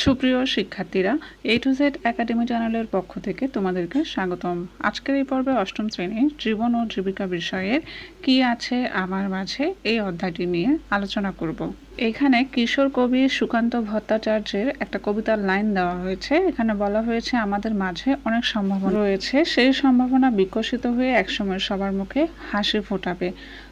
সুপ্রিয় শিক্ষার্থীরা, এ to Z academy চ্যানেলের পক্ষ থেকে তোমাদেরকে স্বাগতম। আজকের এই পর্বে অষ্টম শ্রেণীর জীবন ও জীবিকা বিষয়ের কি আছে আমার মাঝে এই অধ্যায়টি নিয়ে আলোচনা করব। এখানে কিশোর কবি সুকান্ত ভট্টাচার্যের একটা কবিতার লাইন দেওয়া হয়েছে। এখানে বলা হয়েছে আমাদের মাঝে অনেক সম্ভাবনা রয়েছে, সেই সম্ভাবনা বিকশিত হয়ে একসময় সবার মুখে হাসি ফোটাবে।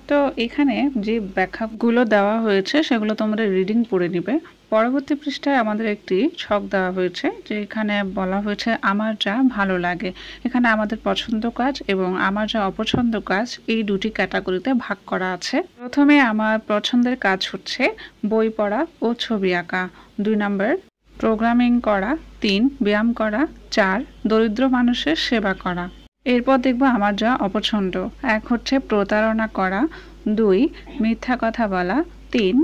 তো এখানে যে ব্যাখ্যাগুলো দেওয়া হয়েছে সেগুলো তোমরা রিডিং পড়ে নিবে। পরবর্তী পৃষ্ঠায় আমাদের একটি ছক দেওয়া হয়েছে, যে এখানে বলা হয়েছে আমার যা ভালো লাগে। এখানে আমাদের পছন্দ কাজ এবং আমার যা অপছন্দ কাজ এই দুটি ক্যাটাগরিতে ভাগ করা আছে। প্রথমে আমার পছন্দের কাজ হচ্ছে বই পড়া ও ছবি আঁকা, 2 নম্বর প্রোগ্রামিং করা, 3 ব্যায়াম করা, 4 দরিদ্র মানুষের সেবা করা। এরপর দেখব আমার যা অপছন্দ, 1 হচ্ছে প্রতারণা করা, 2 মিথ্যা কথা বলা, 3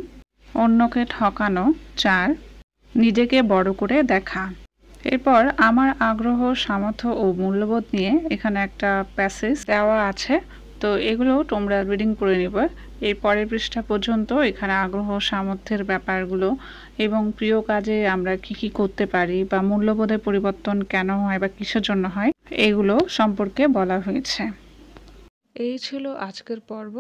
অন্যকে ঠকানো, 4 নিজেকে বড় করে দেখা। এরপর আমার আগ্রহ, সামর্থ্য ও মূল্যবোধ নিয়ে এখানে একটা প্যাসেজ দেওয়া আছে। তো এগুলো তোমরা রিডিং করে নিবে। এই পরের পৃষ্ঠা পর্যন্ত এখানে আগ্রহ, সামর্থ্যের ব্যাপারগুলো এবং প্রিয় কাজে আমরা কি করতে পারি বা মূল্যবোধের পরিবর্তন কেন হয় বা কিসের জন্য হয় এগুলো সম্পর্কে বলা হয়েছে। এই ছিল আজকের পর্ব।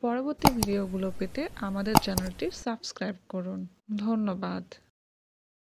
পরবর্তী ভিডিওগুলো পেতে আমাদের চ্যানেলটি সাবস্ক্রাইব করুন। ধন্যবাদ।